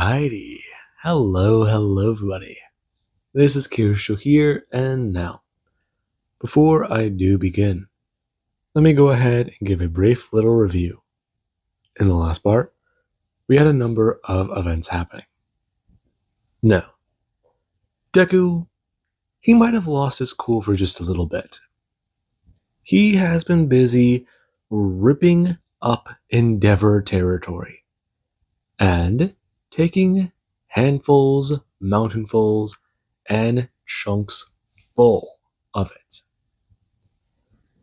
Alrighty. Hello everybody. This is Kirsho here, and now, before I do begin, let me go ahead and give a brief little review. In the last part, we had a number of events happening. Now, Deku, he might have lost his cool for just a little bit. He has been busy ripping up Endeavor territory and taking handfuls, mountainfuls, and chunks full of it.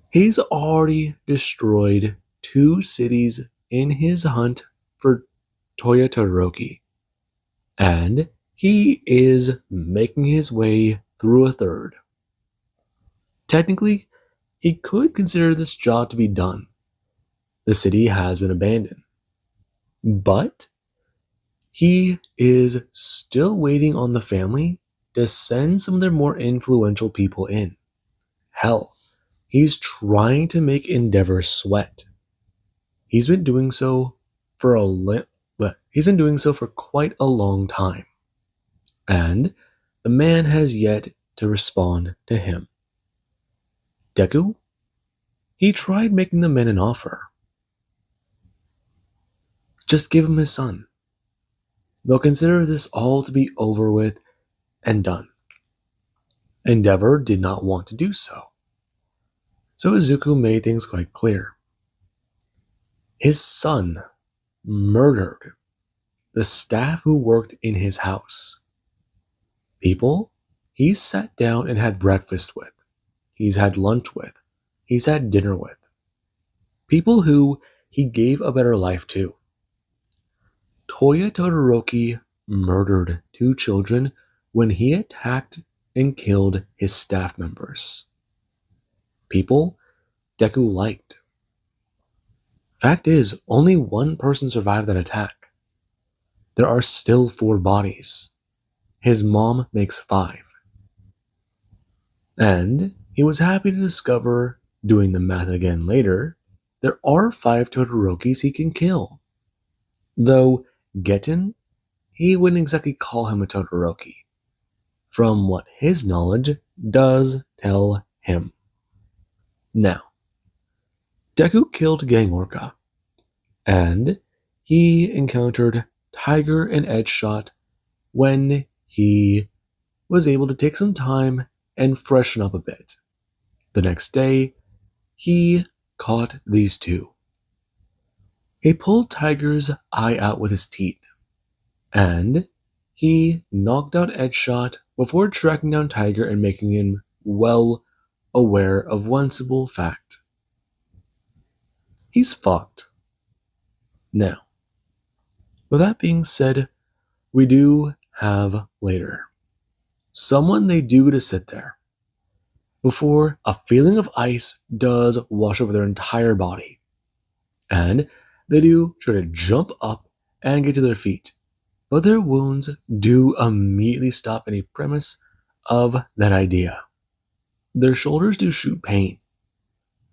He's already destroyed 2 cities in his hunt for Toya Todoroki, and he is making his way through a third. Technically, he could consider this job to be done. The city has been abandoned. But he is still waiting on the family to send some of their more influential people in. Hell, he's trying to make Endeavor sweat. He's been doing so for quite a long time. And the man has yet to respond to him. Deku? He tried making the men an offer. Just give him his son. They'll consider this all to be over with and done. Endeavor did not want to do so. So Izuku made things quite clear. His son murdered the staff who worked in his house. People he's sat down and had breakfast with, he's had lunch with, he's had dinner with. People who he gave a better life to. Toya Todoroki murdered 2 children when he attacked and killed his staff members. People Deku liked. Fact is, only 1 person survived that attack. There are still 4 bodies. His mom makes 5. And he was happy to discover, doing the math again later, there are 5 Todorokis he can kill. Though Getten, he wouldn't exactly call him a Todoroki, from what his knowledge does tell him. Now, Deku killed Gang Orca, and he encountered Tiger and Edgeshot when he was able to take some time and freshen up a bit. The next day, he caught these 2. He pulled Tiger's eye out with his teeth, and he knocked out Edgeshot before tracking down Tiger and making him well aware of one simple fact. He's fucked. Now, with that being said, we do have later someone they do to sit there before a feeling of ice does wash over their entire body. And they do try to jump up and get to their feet, but their wounds do immediately stop any premise of that idea. Their shoulders do shoot pain,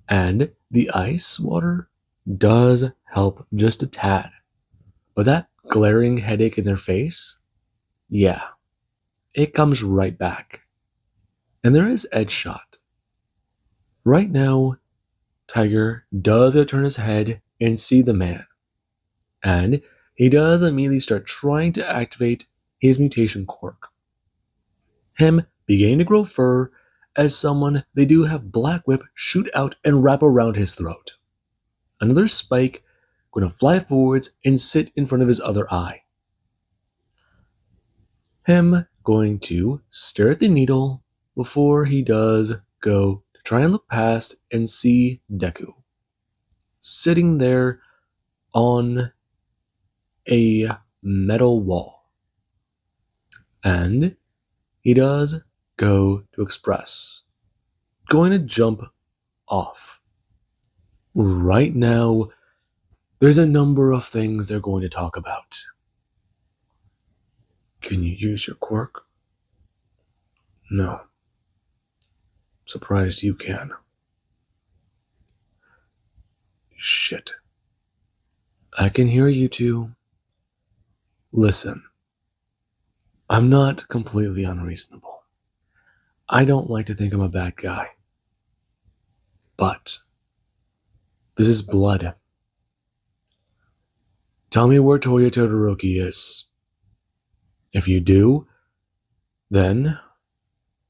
and the ice water does help just a tad. But that glaring headache in their face, yeah, it comes right back. And there is Edgeshot. Right now, Tiger does turn his head and see the man. And he does immediately start trying to activate his mutation quirk. Him beginning to grow fur as someone they do have Black Whip shoot out and wrap around his throat. Another spike going to fly forwards and sit in front of his other eye. Him going to stare at the needle before he does go to try and look past and see Deku sitting there on a metal wall. And he does go to express, going to jump off. Right now, there's a number of things they're going to talk about. Can you use your quirk? No. Surprised you can. Shit. I can hear you two. Listen, I'm not completely unreasonable. I don't like to think I'm a bad guy. But this is blood. Tell me where Toya Todoroki is. If you do, then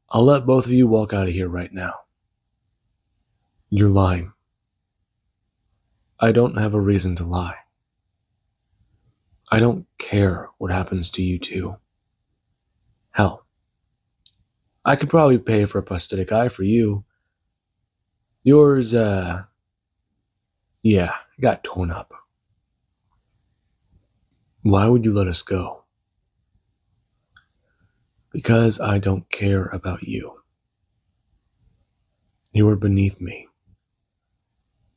I'll let both of you walk out of here right now. You're lying. I don't have a reason to lie. I don't care what happens to you two. Hell, I could probably pay for a prosthetic eye for you. Yours, got torn up. Why would you let us go? Because I don't care about you. You are beneath me.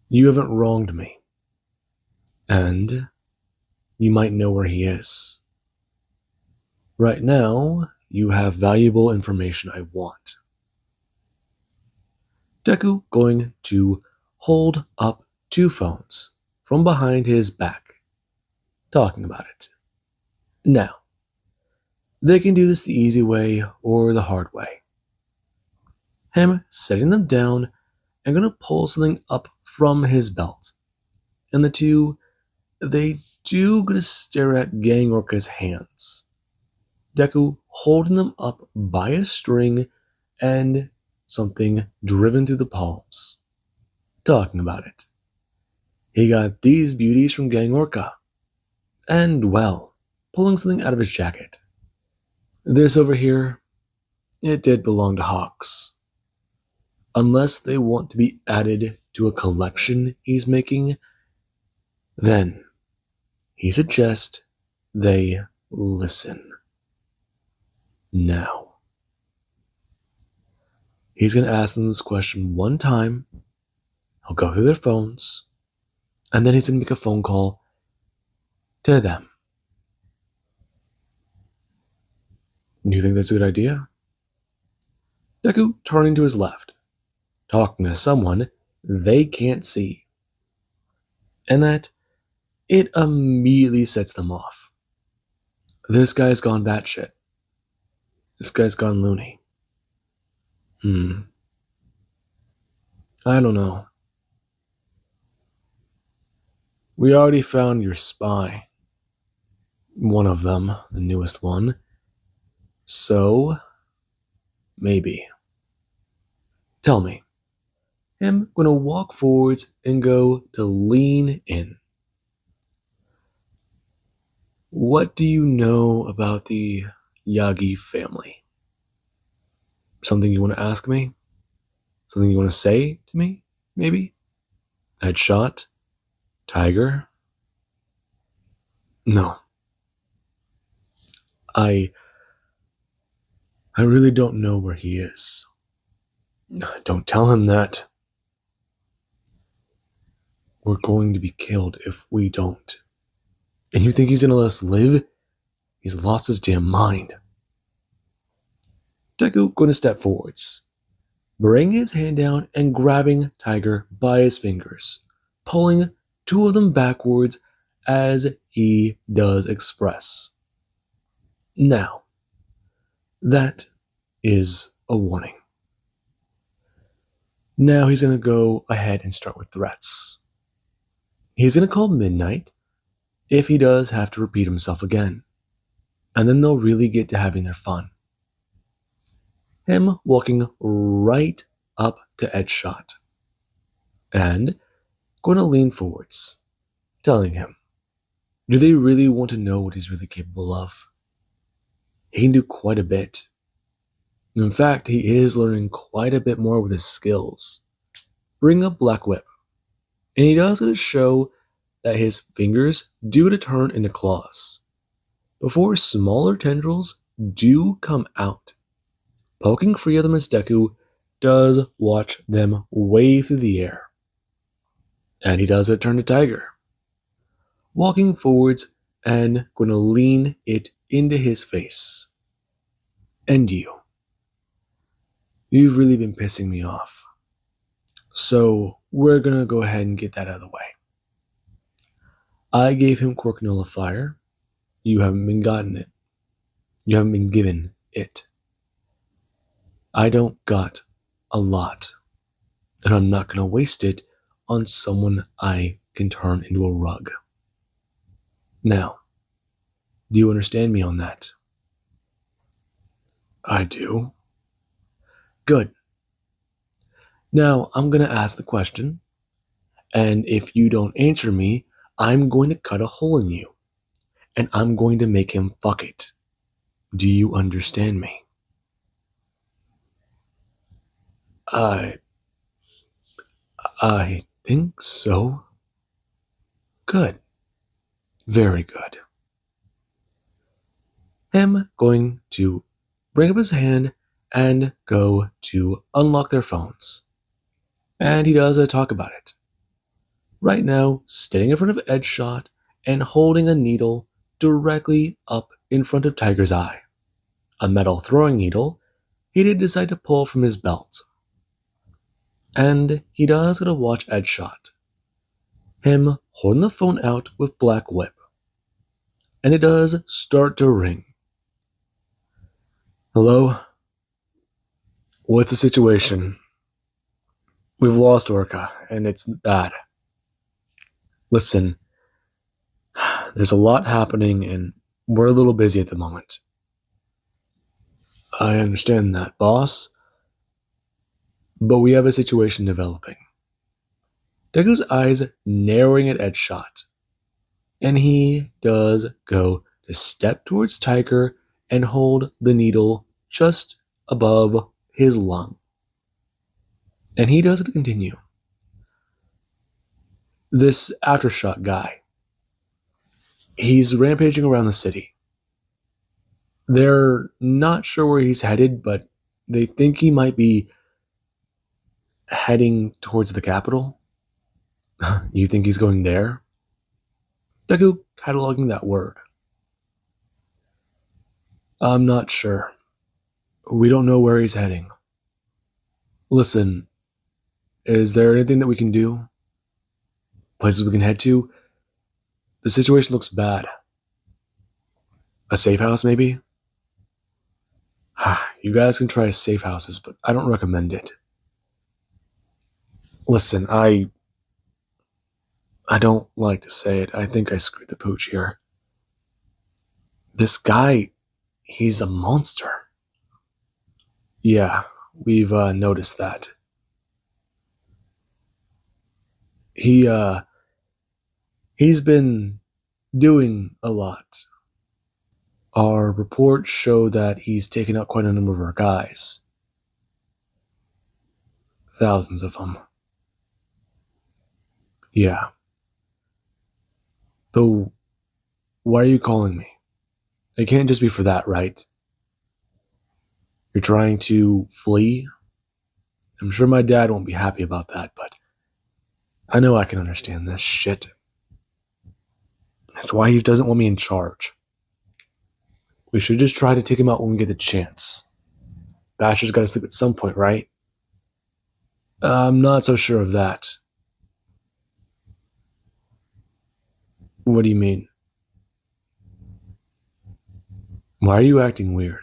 You haven't wronged me. And you might know where he is. Right now, you have valuable information I want. Deku going to hold up two phones from behind his back, talking about it. Now, they can do this the easy way or the hard way. Him setting them down and gonna pull something up from his belt. And the two, they do gonna stare at Gang Orca's hands. Deku holding them up by a string and something driven through the palms. Talking about it. He got these beauties from Gang Orca. And, well, pulling something out of his jacket. This over here, it did belong to Hawks. Unless they want to be added to a collection he's making, then he suggests they listen. Now, he's going to ask them this question one time. He'll go through their phones, and then he's going to make a phone call to them. You think that's a good idea? Deku turning to his left, talking to someone they can't see. And that, it immediately sets them off. This guy's gone batshit. This guy's gone loony. I don't know. We already found your spy. One of them, the newest one. So, maybe. Tell me. Him gonna walk forwards and go to lean in. What do you know about the Yagi family? Something you want to ask me? Something you want to say to me? Maybe? Headshot? Tiger? No. I really don't know where he is. Don't tell him that. We're going to be killed if we don't. And you think he's gonna let us live? He's lost his damn mind. Deku gonna step forwards, bring his hand down and grabbing Tiger by his fingers, pulling two of them backwards as he does express. Now, that is a warning. Now he's gonna go ahead and start with threats. He's gonna call midnight if he does have to repeat himself again. And then they'll really get to having their fun. Him walking right up to Edgeshot. And going to lean forwards, telling him, do they really want to know what he's really capable of? He can do quite a bit. In fact, he is learning quite a bit more with his skills. Bring up Black Whip. And he does get to show that his fingers do to turn into claws, before smaller tendrils do come out, poking free of them as Deku does watch them wave through the air. And he does it turn to Tiger, walking forwards and going to lean it into his face. And you've really been pissing me off. So we're going to go ahead and get that out of the way. I gave him Quirk Nullifier. You haven't been gotten it. You haven't been given it. I don't got a lot, and I'm not going to waste it on someone I can turn into a rug. Now, do you understand me on that? I do. Good. Now, I'm going to ask the question, and if you don't answer me, I'm going to cut a hole in you, and I'm going to make him fuck it. Do you understand me? I I think so. Good. Very good. Him going to bring up his hand and go to unlock their phones. And he does talk about it. Right now, standing in front of Edgeshot and holding a needle directly up in front of Tiger's eye. A metal throwing needle he did decide to pull from his belt. And he does get to watch Edgeshot. Him holding the phone out with Black Whip. And it does start to ring. Hello? What's the situation? We've lost Orca, and it's bad. Listen, there's a lot happening, and we're a little busy at the moment. I understand that, boss. But we have a situation developing. Degu's eyes narrowing at Edgeshot, and he does go to step towards Tiger and hold the needle just above his lung. And he does continue. This Aftershock guy, he's rampaging around the city. They're not sure where he's headed, but they think he might be heading towards the capital. You think he's going there? Deku cataloging that word. I'm not sure. We don't know where he's heading. Listen, is there anything that we can do? Places we can head to? The situation looks bad. A safe house, maybe? You guys can try safe houses, but I don't recommend it. Listen, I don't like to say it. I think I screwed the pooch here. This guy, he's a monster. Yeah, we've noticed that. He's been doing a lot. Our reports show that he's taken out quite a number of our guys. Thousands of them. Yeah. Though, why are you calling me? It can't just be for that, right? You're trying to flee? I'm sure my dad won't be happy about that, but I know I can understand this shit. That's why he doesn't want me in charge. We should just try to take him out when we get the chance. Basher's got to sleep at some point, right? I'm not so sure of that. What do you mean? Why are you acting weird?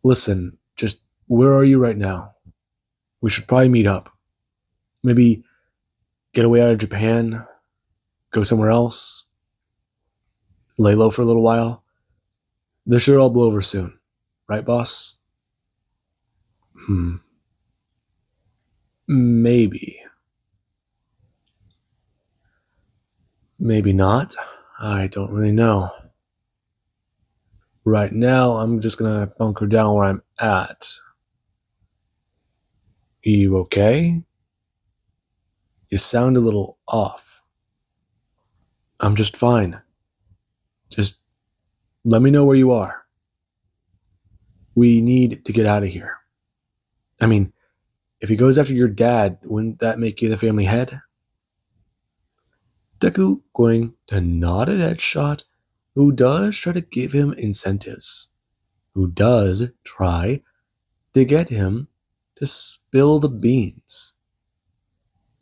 Listen, just where are you right now? We should probably meet up. Maybe get away out of Japan, go somewhere else, lay low for a little while. This should all blow over soon. Right, boss? Maybe. Maybe not. I don't really know. Right now, I'm just gonna bunker down where I'm at. You okay? You sound a little off. I'm just fine. Just let me know where you are. We need to get out of here. I mean, if he goes after your dad, wouldn't that make you the family head? Deku going to nod at Edgeshot, who does try to give him incentives, who does try to get him to spill the beans.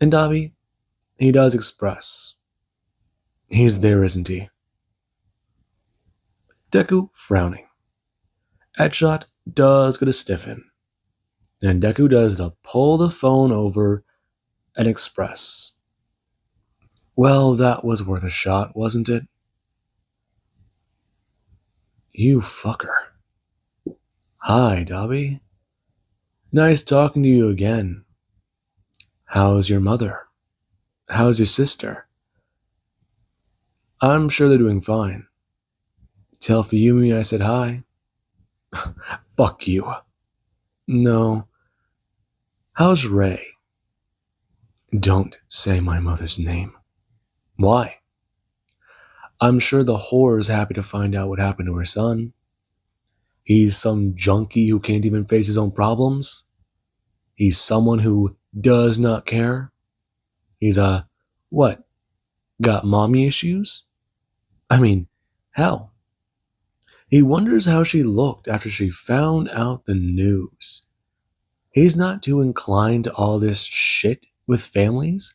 And Dabi, he does express. He's there, isn't he? Deku frowning. Edgeshot does get a stiffen, and Deku does to pull the phone over and express. Well, that was worth a shot, wasn't it? You fucker. Hi, Dobby. Nice talking to you again. How's your mother? How's your sister? I'm sure they're doing fine. Tell Fuyumi I said hi. Fuck you. No. How's Ray? Don't say my mother's name. Why? I'm sure the whore's happy to find out what happened to her son. He's some junkie who can't even face his own problems. He's someone who does not care. He's what? Got mommy issues? I mean, hell. He wonders how she looked after she found out the news. He's not too inclined to all this shit with families,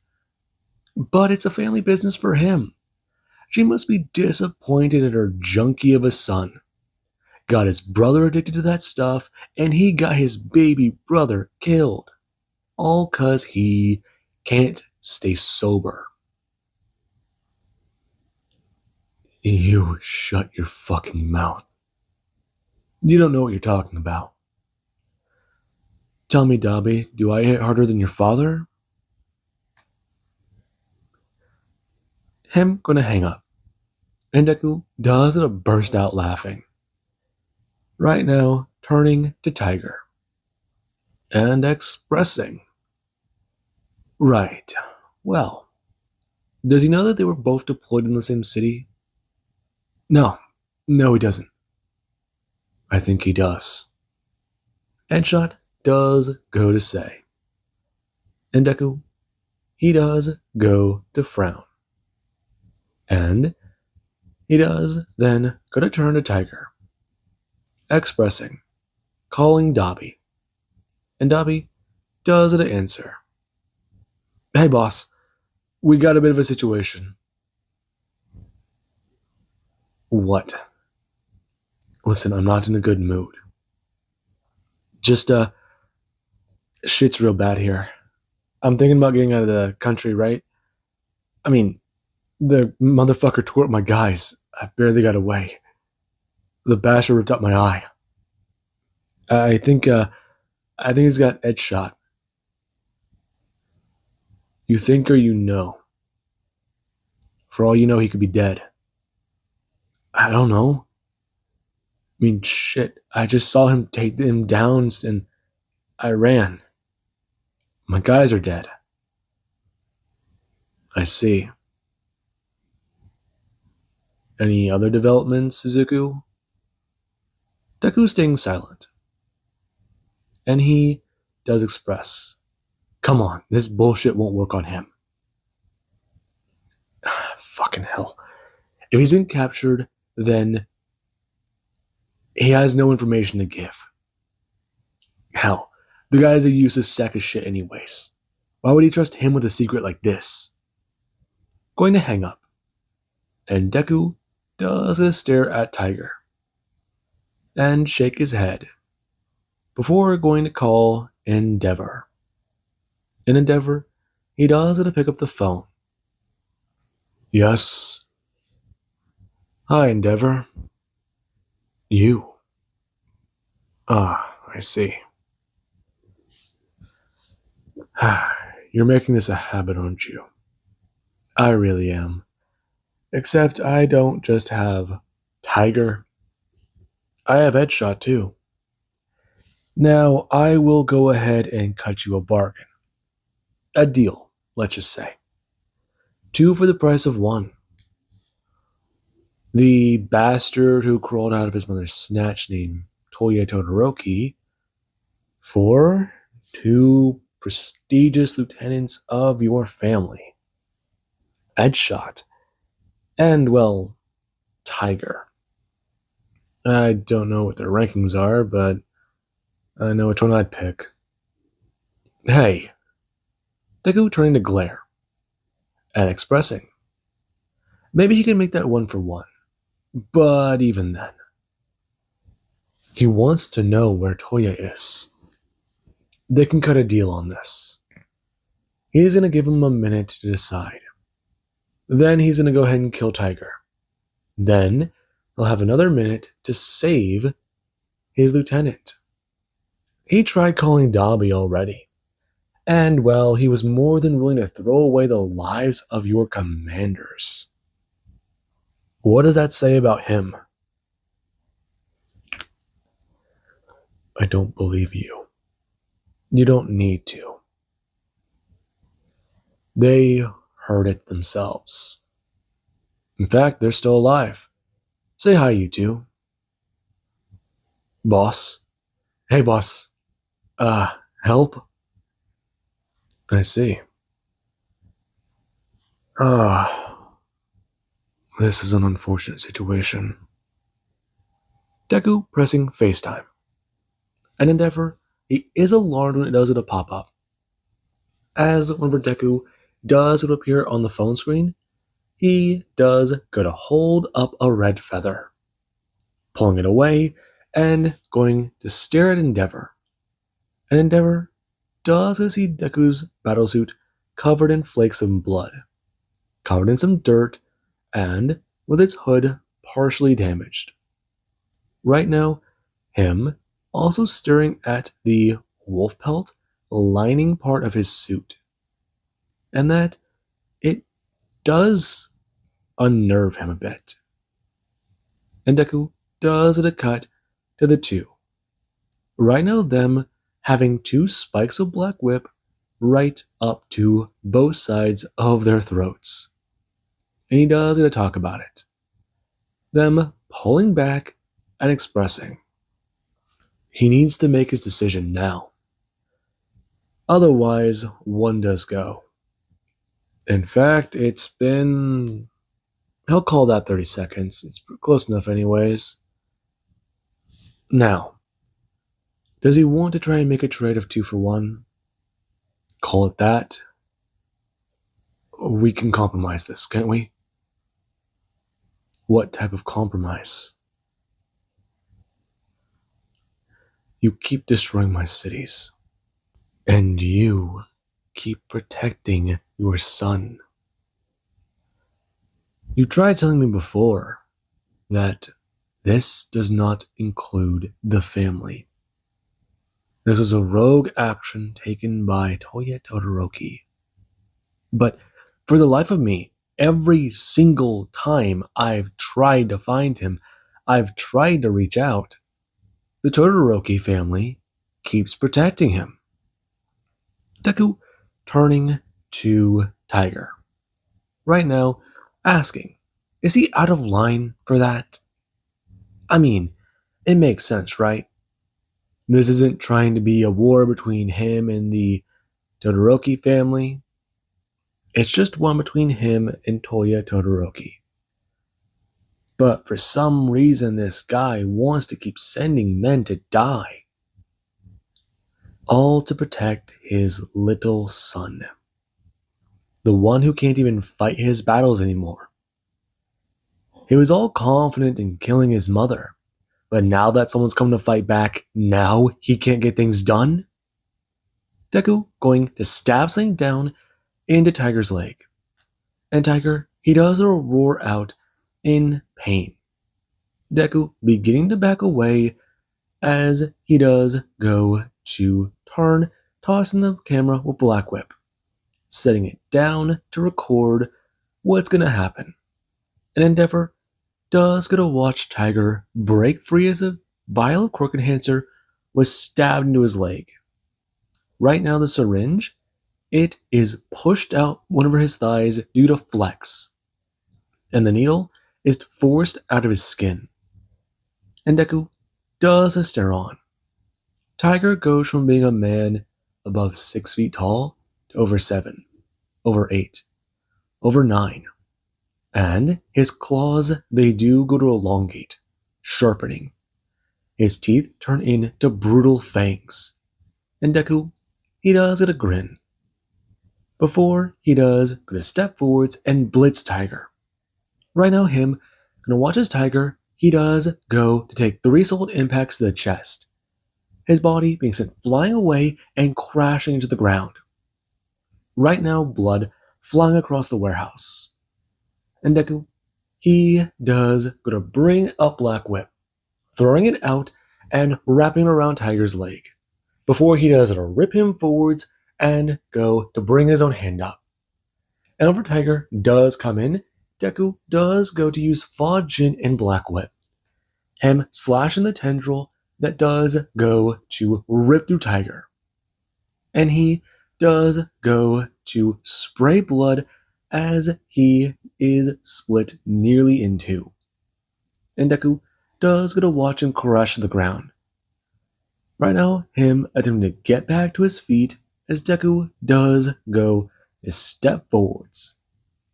but it's a family business for him. She must be disappointed at her junkie of a son. Got his brother addicted to that stuff, and he got his baby brother killed. All 'cause he can't stay sober. You shut your fucking mouth. You don't know what you're talking about. Tell me, Dobby, do I hit harder than your father? Him gonna hang up. And Deku doesn't burst out laughing. Right now, turning to Tiger. And expressing. Right. Well, does he know that they were both deployed in the same city? No, he doesn't. I think he does. Edgeshot does go to say. And Deku, he does go to frown. And he does then go to turn to Tiger. Expressing, calling Dobby. And Dobby does it answer. Hey boss, we got a bit of a situation. What? Listen, I'm not in a good mood. Just, shit's real bad here. I'm thinking about getting out of the country, right? I mean, the motherfucker tore up my guys. I barely got away. The basher ripped out my eye. I think he's got Edgeshot. You think or you know? For all you know, he could be dead. I don't know. I mean, shit. I just saw him take him down and I ran. My guys are dead. I see. Any other developments, Izuku? Deku's staying silent. And he does express, come on, this bullshit won't work on him. Fucking hell. If he's been captured, then he has no information to give. Hell, the guy's a useless sack of shit anyways. Why would he trust him with a secret like this? Going to hang up. And Deku does a stare at Tiger. And shake his head. Before going to call Endeavor. In Endeavor, he does it to pick up the phone. Yes. Hi, Endeavor. You. Ah, I see. You're making this a habit, aren't you? I really am. Except I don't just have Tiger. I have Edgeshot too. Now, I will go ahead and cut you a bargain. A deal, let's just say. 2 for the price of 1. The bastard who crawled out of his mother's snatch named Toya Todoroki for 2 prestigious lieutenants of your family. Edgeshot. And, well, Tiger. I don't know what their rankings are, but I know which one I'd pick. Hey. Deku turning to glare. And expressing. Maybe he can make that 1 for 1. But even then. He wants to know where Toya is. They can cut a deal on this. He's going to give him a minute to decide. Then he's going to go ahead and kill Tiger. Then he'll have another minute to save his lieutenant. He tried calling Dobby already. And, well, he was more than willing to throw away the lives of your commanders. What does that say about him? I don't believe you. You don't need to. They heard it themselves. In fact, they're still alive. Say hi, you two. Boss? Hey, boss. Help? I see. This is an unfortunate situation. Deku pressing FaceTime. An endeavor, he is alarmed when it does it a pop-up. As whenever Deku does it appear on the phone screen, he does go to hold up a red feather, pulling it away and going to stare at Endeavor. And Endeavor does see Deku's battlesuit covered in flakes of blood, covered in some dirt, and with its hood partially damaged. Right now, him also staring at the wolf pelt lining part of his suit. And that it does unnerve him a bit. And Deku does a cut to the two. Right now, them having two spikes of black whip right up to both sides of their throats. And he does talk about it. Them pulling back and expressing. He needs to make his decision now. Otherwise, one does go. In fact, it's been... He'll call that 30 seconds. It's close enough anyways. Now, does he want to try and make a trade of 2 for 1? Call it that. We can compromise this, can't we? What type of compromise? You keep destroying my cities. And you keep protecting your son. You tried telling me before that this does not include the family. This is a rogue action taken by Toya Todoroki. But for the life of me, every single time I've tried to find him, I've tried to reach out, the Todoroki family keeps protecting him. Deku turning to Tiger. Right now, asking, is he out of line for that? I mean, it makes sense, right? This isn't trying to be a war between him and the Todoroki family. It's just one between him and Toya Todoroki. But for some reason, this guy wants to keep sending men to die. All to protect his little son. The one who can't even fight his battles anymore. He was all confident in killing his mother. But now that someone's coming to fight back, now he can't get things done? Deku going to stab something down into Tiger's leg. And Tiger, he does a roar out in pain. Deku beginning to back away as he does go to turn, tossing the camera with Black Whip, setting it down to record what's going to happen. And Endeavor does get to watch Tiger break free as a vial of Quirk Enhancer was stabbed into his leg. Right now, the syringe, it is pushed out one of his thighs due to flex, and the needle is forced out of his skin. And Deku does a stare on. Tiger goes from being a man above 6 feet tall to over 7, over 8, over 9. And his claws, they do go to elongate, sharpening. His teeth turn into brutal fangs. And Deku, he does get a grin. Before he does go to step forwards and blitz Tiger. Right now him, gonna watch his Tiger he does go to take 3 solid impacts to the chest, his body being sent flying away and crashing into the ground. Right now, blood flying across the warehouse. And Deku, he does go to bring up Black Whip, throwing it out and wrapping it around Tiger's leg, before he does rip him forwards and go to bring his own hand up. And over Tiger does come in, Deku does go to use Fajin and Black Whip, him slashing the tendril that does go to rip through Tiger. And he does go to spray blood as he is split nearly in two. And Deku does go to watch him crash to the ground. Right now, him attempting to get back to his feet as Deku does go to step forwards,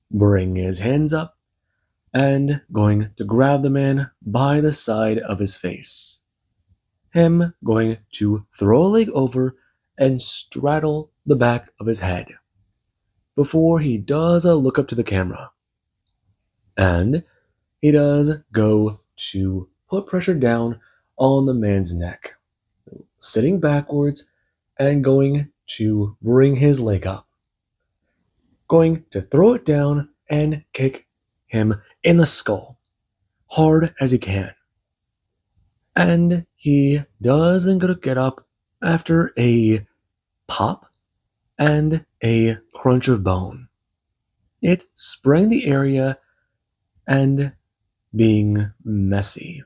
bring his hands up, and going to grab the man by the side of his face. Him going to throw a leg over and straddle the back of his head before he does look up to the camera. And he does go to put pressure down on the man's neck, sitting backwards and going to bring his leg up, going to throw it down and kick him in the skull hard as he can. And he does then go to get up after a pop and a crunch of bone. It spraying the area and being messy.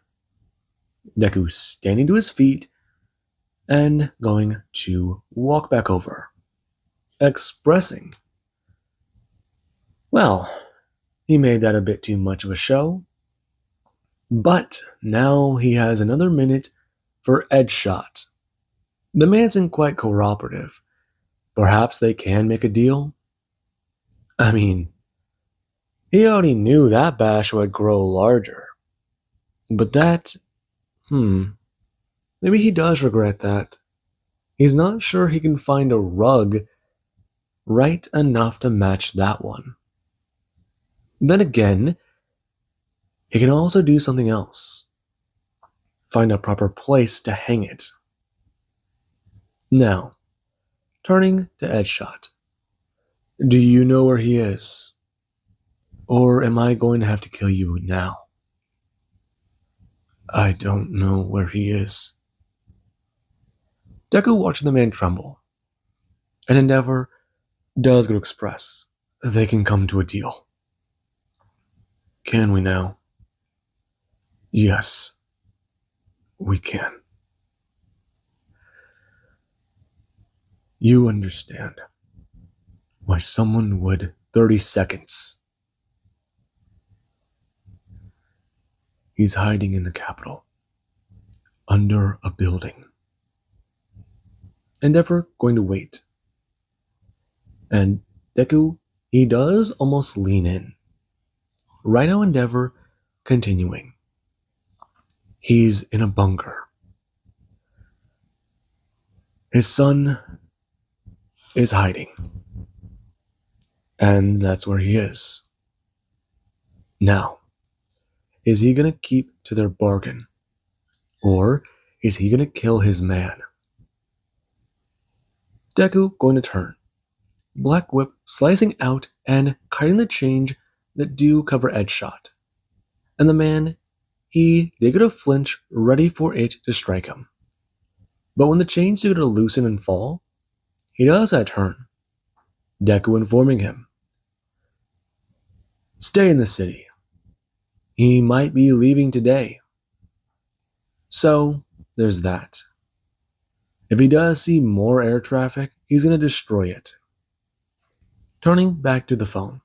Deku standing to his feet and going to walk back over, expressing, well, he made that a bit too much of a show, but now he has another minute for Edge Shot. The man's been quite cooperative. Perhaps they can make a deal? I mean, he already knew that bash would grow larger. But that, maybe he does regret that. He's not sure he can find a rug right enough to match that one. Then again, he can also do something else. Find a proper place to hang it. Now, turning to Edge Shot. Do you know where he is? Or am I going to have to kill you now? I don't know where he is. Deku watching the man tremble. And Endeavor does go to express they can come to a deal. Can we now? Yes, we can. You understand why someone would 30 seconds. He's hiding in the capital, under a building. Endeavor going to wait. And Deku, he does almost lean in. Right now, Endeavor continuing. He's in a bunker. His son is hiding. And that's where he is. Now, is he going to keep to their bargain? Or is he going to kill his man? Deku going to turn. Black Whip slicing out and cutting the change that do cover Edge Shot. And the man, he did go to flinch, ready for it to strike him. But when the chains do go to loosen and fall, he does that turn. Deku informing him. Stay in the city. He might be leaving today. So, there's that. If he does see more air traffic, he's going to destroy it. Turning back to the phone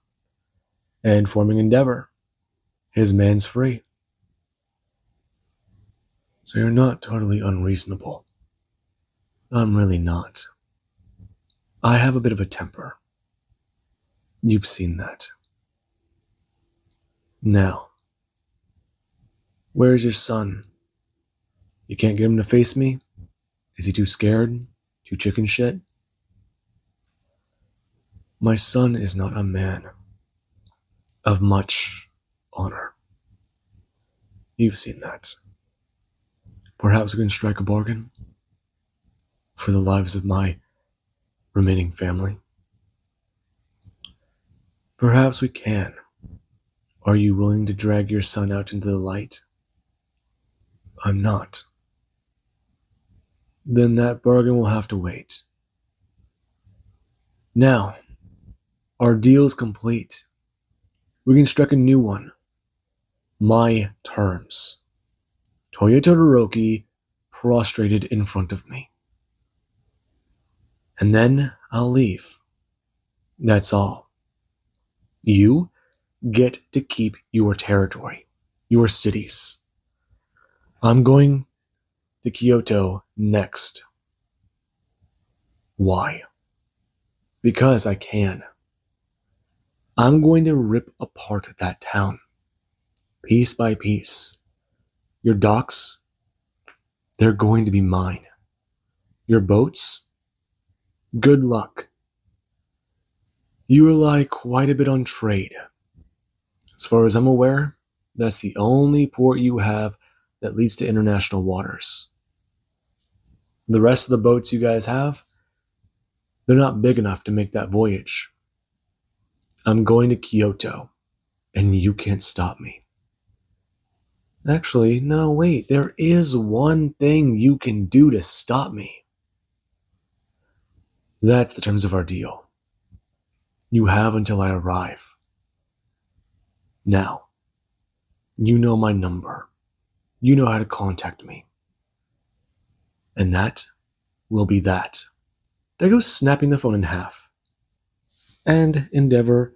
and informing Endeavor. His man's free. So you're not totally unreasonable. I'm really not. I have a bit of a temper. You've seen that. Now, where's your son? You can't get him to face me? Is he too scared? Too chicken shit? My son is not a man of much honor. You've seen that. Perhaps we can strike a bargain for the lives of my remaining family. Perhaps we can. Are you willing to drag your son out into the light? I'm not. Then that bargain will have to wait. Now, our deal is complete. We can strike a new one. My terms. Toya Todoroki prostrated in front of me. And then I'll leave. That's all. You get to keep your territory, your cities. I'm going to Kyoto next. Why? Because I can. I'm going to rip apart that town, piece by piece. Your docks, they're going to be mine. Your boats, good luck. You rely quite a bit on trade. As far as I'm aware, that's the only port you have that leads to international waters. The rest of the boats you guys have, they're not big enough to make that voyage. I'm going to Kyoto, and you can't stop me. Actually, no, wait, there is one thing you can do to stop me. That's the terms of our deal. You have until I arrive. Now, you know my number. You know how to contact me. And that will be that. There goes snapping the phone in half. And Endeavor,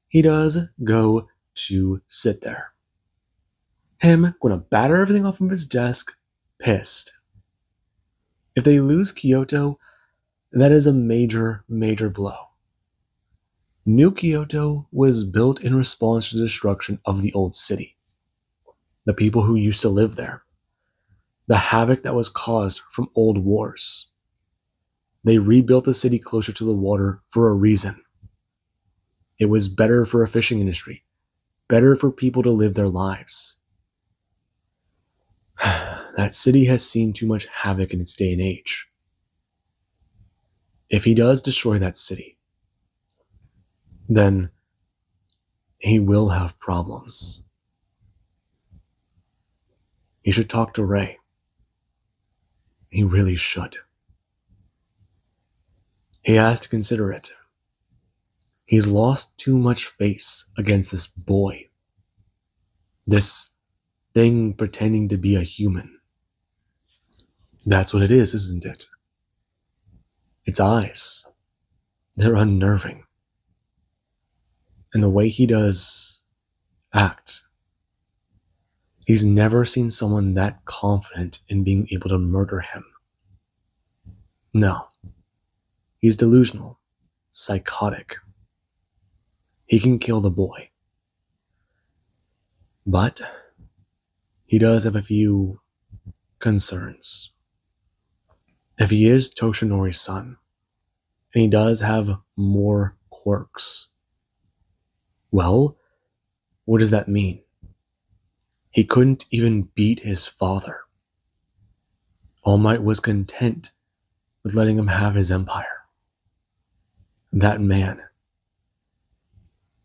he does go to sit there. Him gonna batter everything off of his desk, pissed. If they lose Kyoto, that is a major, major blow. New Kyoto was built in response to the destruction of the old city. The people who used to live there. The havoc that was caused from old wars. They rebuilt the city closer to the water for a reason. It was better for a fishing industry, better for people to live their lives. That city has seen too much havoc in its day and age. If he does destroy that city, then he will have problems. He should talk to Ray. He really should. He has to consider it. He's lost too much face against this boy. This thing pretending to be a human. That's what it is, isn't it? Its eyes. They're unnerving. And the way he does act. He's never seen someone that confident in being able to murder him. No. He's delusional. Psychotic. He can kill the boy. But he does have a few concerns. If he is Toshinori's son, and he does have more quirks, well, what does that mean? He couldn't even beat his father. All Might was content with letting him have his empire. That man.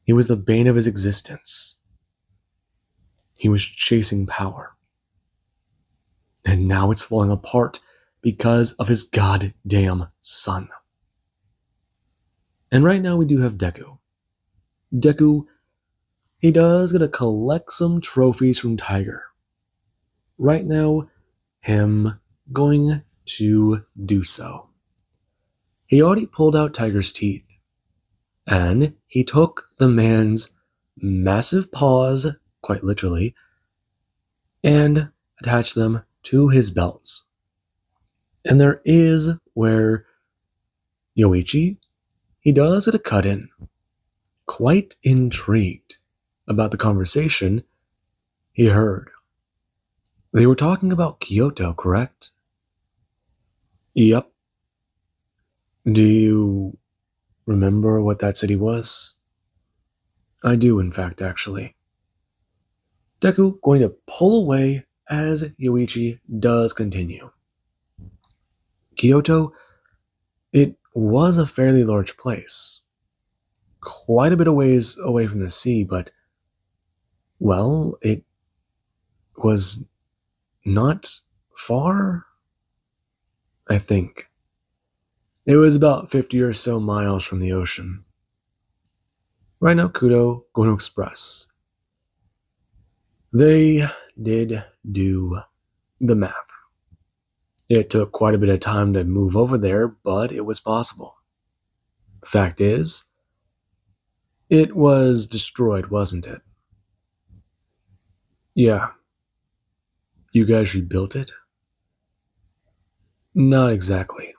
He was the bane of his existence. He was chasing power. And now it's falling apart because of his goddamn son. And right now we do have Deku. Deku, he does get to collect some trophies from Tiger. Right now, him going to do so. He already pulled out Tiger's teeth. And he took the man's massive paws, quite literally, and attached them to his belts. And there is where Yoichi, he does get a cut in. Quite intrigued about the conversation he heard. They were talking about Kyoto, correct? Yep. Do you remember what that city was? I do, in fact, actually. Deku going to pull away as Yoichi does continue. Kyoto, it was a fairly large place, quite a bit of ways away from the sea, but, well, it was not far, I think. It was about 50 or so miles from the ocean. Right now, Kudo going to express. They did do the math. It took quite a bit of time to move over there, but it was possible. Fact is, it was destroyed, wasn't it? Yeah. You guys rebuilt it? Not exactly.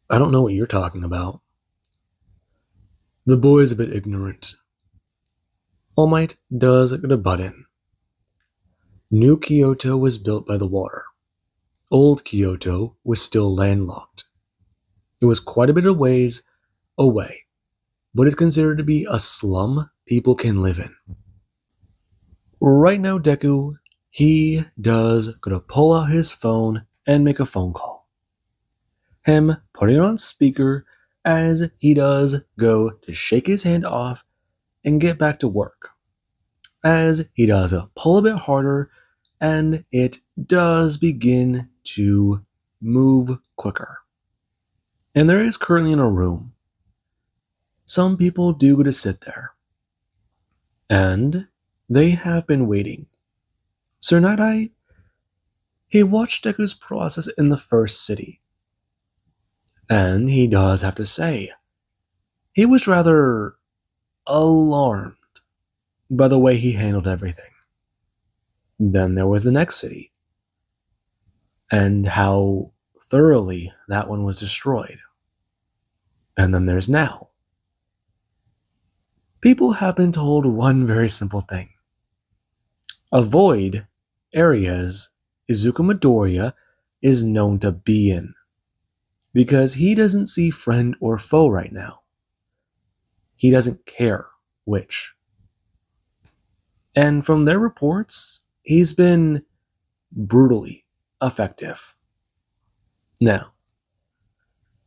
I don't know what you're talking about. The boy's a bit ignorant. All Might does get a butt in. New Kyoto was built by the water. Old Kyoto was still landlocked. It was quite a bit of ways away, but it's considered to be a slum people can live in. Right now, Deku, he does gonna pull out his phone and make a phone call. Him putting it on speaker as he does go to shake his hand off and get back to work. As he does pull a bit harder and it does begin to move quicker. And there is currently in a room. Some people do go to sit there. And they have been waiting. Sir Night-Eye, he watched Deku's process in the first city. And he does have to say, he was rather alarmed by the way he handled everything. Then there was the next city, and how thoroughly that one was destroyed. And then there's now. People have been told one very simple thing. Avoid areas Izuku Midoriya is known to be in, because he doesn't see friend or foe right now. He doesn't care which. And from their reports, he's been brutally effective. Now,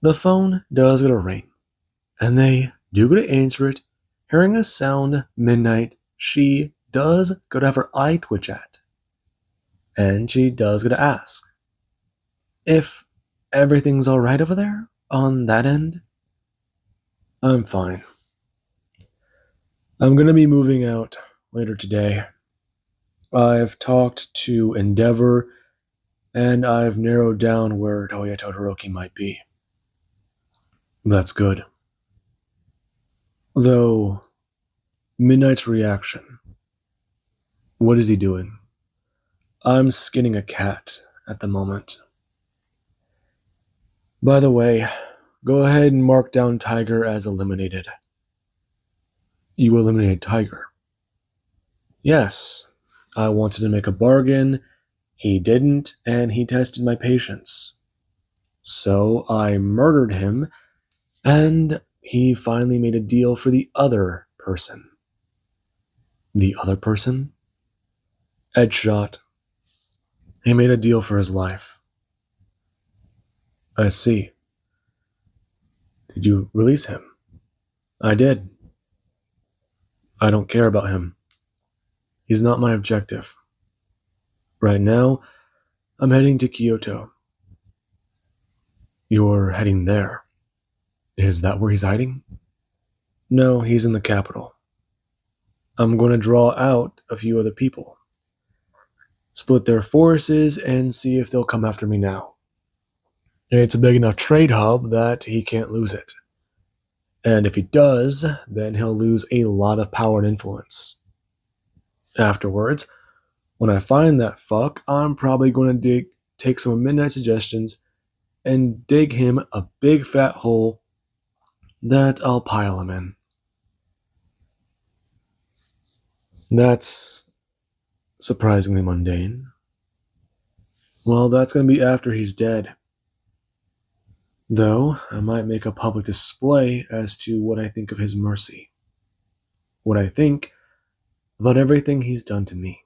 the phone does get a ring, and they do go to answer it, hearing a sound midnight. She does go to have her eye twitch at, and she does go to ask if everything's alright over there on that end. I'm fine. I'm gonna be moving out later today. I've talked to Endeavor, and I've narrowed down where Toya Todoroki might be. That's good. Though, Midnight's reaction. What is he doing? I'm skinning a cat at the moment. By the way, go ahead and mark down Tiger as eliminated. You eliminated Tiger? Yes. I wanted to make a bargain. He didn't, and he tested my patience. So I murdered him, and he finally made a deal for the other person. The other person? Edgeshot. He made a deal for his life. I see. Did you release him? I did. I don't care about him. He's not my objective. Right now, I'm heading to Kyoto. You're heading there. Is that where he's hiding? No, he's in the capital. I'm going to draw out a few other people. Split their forces and see if they'll come after me now. It's a big enough trade hub that he can't lose it. And if he does, then he'll lose a lot of power and influence. Afterwards, when I find that fuck, I'm probably going to take some of Midnight's suggestions and dig him a big fat hole that I'll pile him in. That's surprisingly mundane. Well, that's going to be after he's dead. Though, I might make a public display as to what I think of his mercy. What I think about everything he's done to me.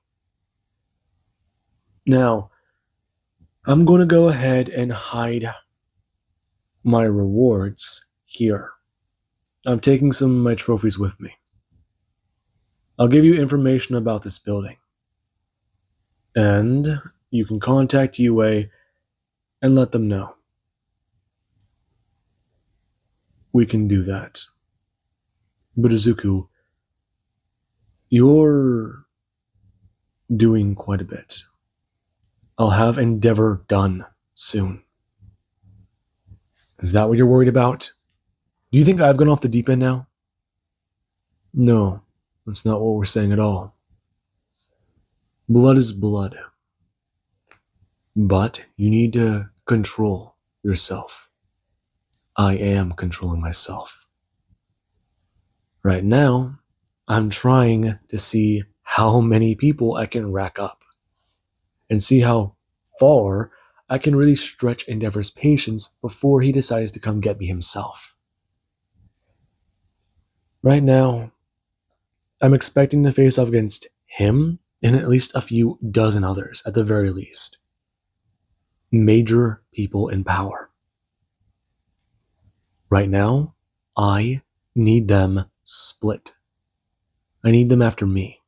Now, I'm going to go ahead and hide my rewards here. I'm taking some of my trophies with me. I'll give you information about this building. And you can contact UA and let them know. We can do that. But Izuku, you're doing quite a bit. I'll have Endeavor done soon. Is that what you're worried about? Do you think I've gone off the deep end now? No, that's not what we're saying at all. Blood is blood. But you need to control yourself. I am controlling myself. Right now, I'm trying to see how many people I can rack up and see how far I can really stretch Endeavor's patience before he decides to come get me himself. Right now, I'm expecting to face off against him and at least a few dozen others, at the very least. Major people in power. Right now, I need them split. I need them after me.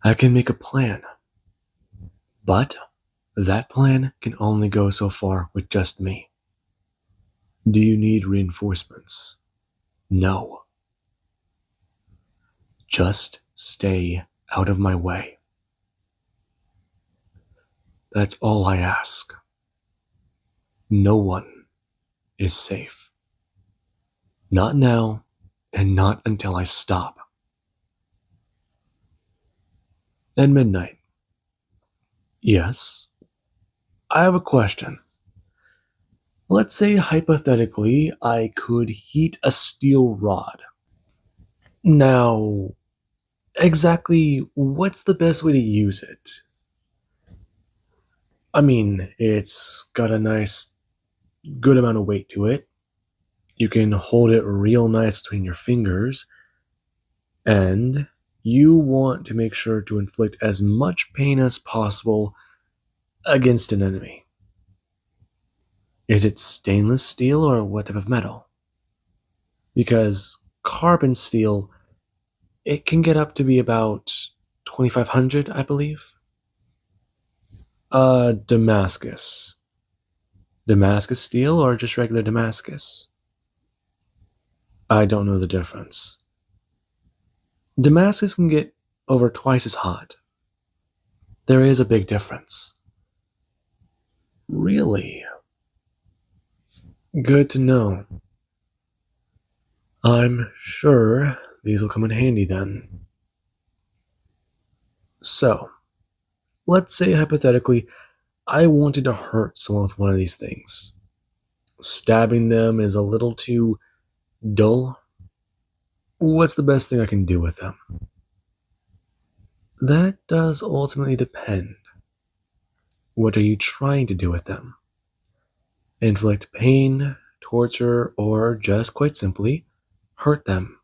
I can make a plan, but that plan can only go so far with just me. Do you need reinforcements? No. Just stay out of my way. That's all I ask. No one is safe. Not now, and not until I stop. At midnight. Yes. I have a question. Let's say hypothetically I could heat a steel rod. Now, exactly what's the best way to use it? I mean, it's got a nice, good amount of weight to it. You can hold it real nice between your fingers, and you want to make sure to inflict as much pain as possible against an enemy. Is it stainless steel or what type of metal? Because carbon steel, it can get up to be about 2500, I believe. Damascus. Damascus steel or just regular Damascus? I don't know the difference. Damascus can get over twice as hot. There is a big difference. Really? Good to know. I'm sure these will come in handy then. So, let's say hypothetically, I wanted to hurt someone with one of these things. Stabbing them is a little too dull. What's the best thing I can do with them? That does ultimately depend. What are you trying to do with them? Inflict pain, torture, or just quite simply, hurt them?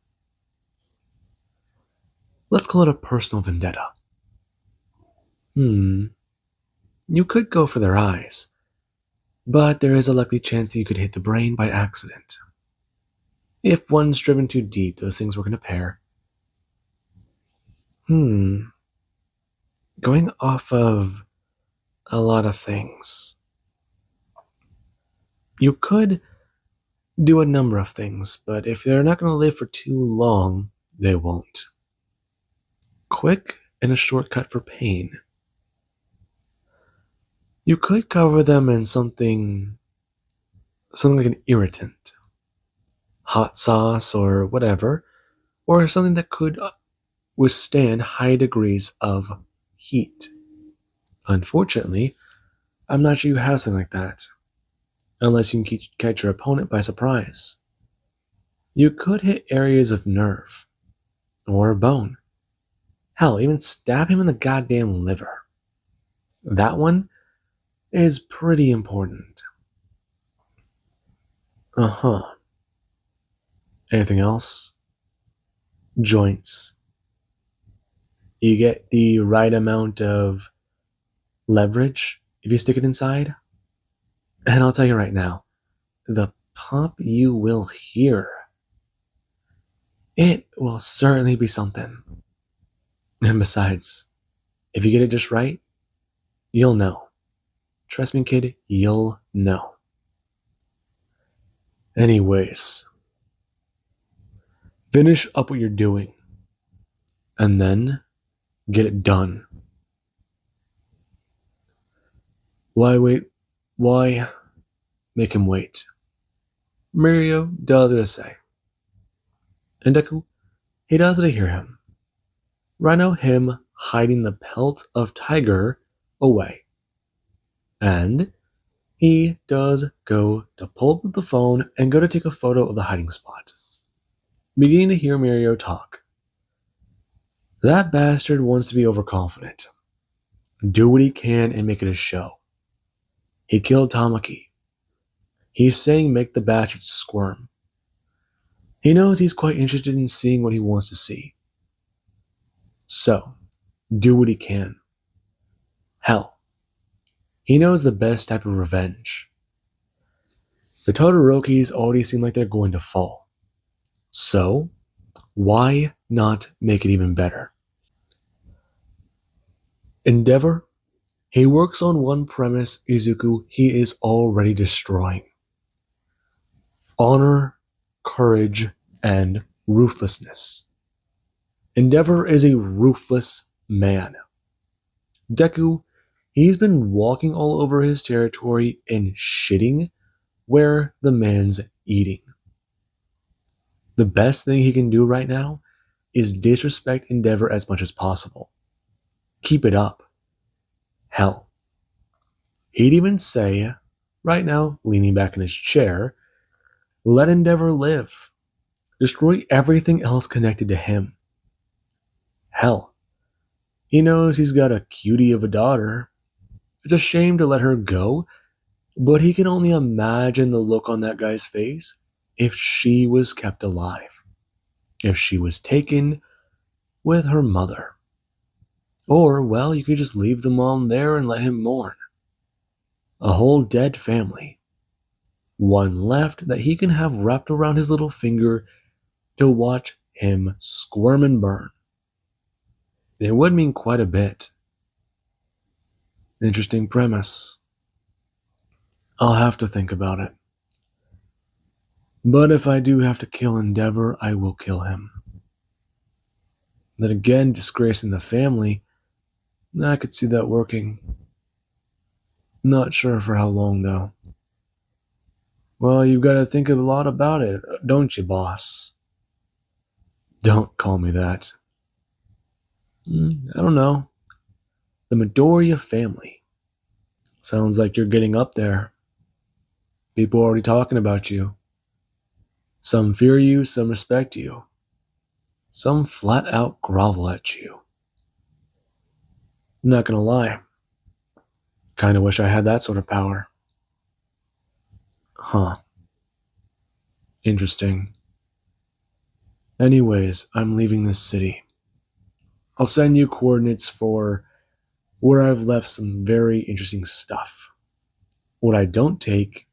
Let's call it a personal vendetta. You could go for their eyes, but there is a likely chance that you could hit the brain by accident. If one's driven too deep, those things work in a pair. Going off of a lot of things. You could do a number of things, but if they're not going to live for too long, they won't. Quick and a shortcut for pain. You could cover them in something like an irritant, hot sauce or whatever, or something that could withstand high degrees of heat. Unfortunately, I'm not sure you have something like that, unless you can catch your opponent by surprise. You could hit areas of nerve or bone. Hell, even stab him in the goddamn liver. That one is pretty important. Anything else? joints. You get the right amount of leverage if you stick it inside. And I'll tell you right now, the pop you will hear, it will certainly be something. And besides, if you get it just right, you'll know. Trust me, kid, you'll know. Anyways, finish up what you're doing and then get it done. Why wait? Why make him wait? Mirio does what I say. And Deku, he does what I hear him. Right now, him hiding the pelt of Tiger away. And he does go to pull up the phone and go to take a photo of the hiding spot. Beginning to hear Mirio talk. That bastard wants to be overconfident. Do what he can and make it a show. He killed Tamaki. He's saying make the bastard squirm. He knows he's quite interested in seeing what he wants to see. So, do what he can. Hell, he knows the best type of revenge. The Todorokis already seem like they're going to fall. So, why not make it even better? Endeavor, he works on one premise Izuku he is already destroying. Honor, courage, and ruthlessness. Endeavor is a ruthless man. Deku, he's been walking all over his territory and shitting where the man's eating. The best thing he can do right now is disrespect Endeavor as much as possible. Keep it up. Hell, he'd even say, right now, leaning back in his chair, let Endeavor live. Destroy everything else connected to him. Hell, he knows he's got a cutie of a daughter. It's a shame to let her go, but he can only imagine the look on that guy's face if she was kept alive. If she was taken with her mother. Or, well, you could just leave the mom there and let him mourn. A whole dead family. One left that he can have wrapped around his little finger to watch him squirm and burn. It would mean quite a bit. Interesting premise. I'll have to think about it. But if I do have to kill Endeavor, I will kill him. Then again, disgracing the family, I could see that working. Not sure for how long, though. Well, you've got to think a lot about it, don't you, boss? Don't call me that. I don't know. The Midoriya family. Sounds like you're getting up there. People are already talking about you. Some fear you, some respect you. Some flat out grovel at you. I'm not gonna lie. Kinda wish I had that sort of power. Huh. Interesting. Anyways, I'm leaving this city. I'll send you coordinates for where I've left some very interesting stuff. What I don't take,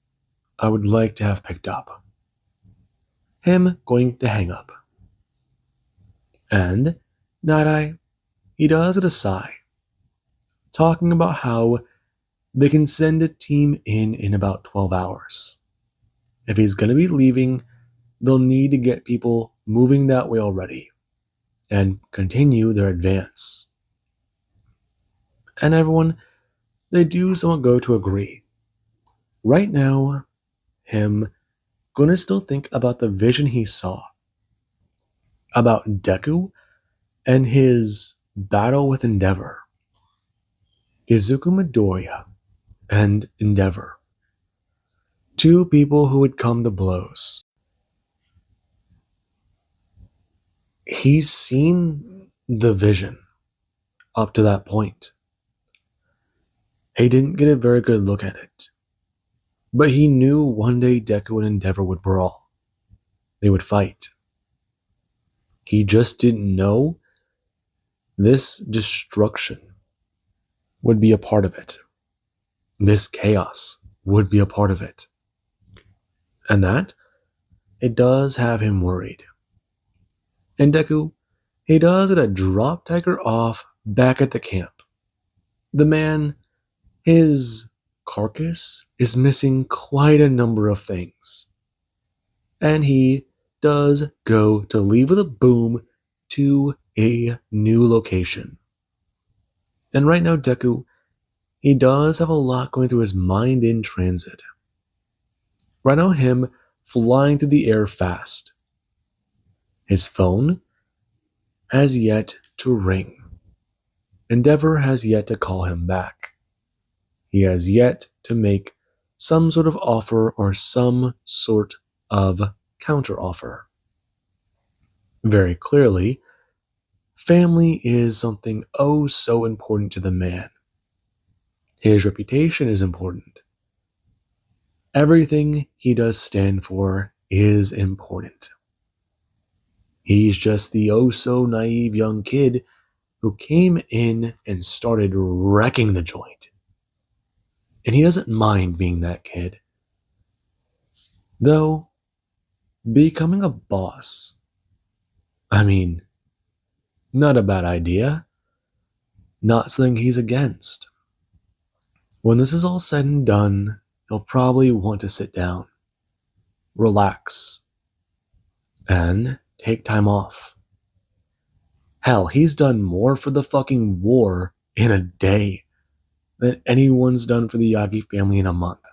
I would like to have picked up. Him going to hang up. And Night-Eye, he does it a sigh, talking about how they can send a team in about 12 hours. If he's going to be leaving, they'll need to get people moving that way already and continue their advance. And everyone, they do somewhat go to agree. Right now, him gonna still think about the vision he saw. About Deku and his battle with Endeavor. Izuku Midoriya and Endeavor. Two people who would come to blows. He's seen the vision up to that point. He didn't get a very good look at it. But he knew one day Deku and Endeavor would brawl. They would fight. He just didn't know this destruction would be a part of it. This chaos would be a part of it. And that, it does have him worried. And Deku, he does get a drop Tiger off back at the camp. The man, his carcass is missing quite a number of things. And he does go to leave with a boom to a new location. And right now, Deku, he does have a lot going through his mind in transit. Right now, him flying through the air fast. His phone has yet to ring. Endeavor has yet to call him back. He has yet to make some sort of offer or some sort of counteroffer. Very clearly, family is something oh so important to the man. His reputation is important. Everything he does stand for is important. He's just the oh so naive young kid who came in and started wrecking the joint. And he doesn't mind being that kid. Though, becoming a boss, I mean, not a bad idea. Not something he's against. When this is all said and done, he'll probably want to sit down, relax, and take time off. Hell, he's done more for the fucking war in a day than anyone's done for the Yagi family in a month.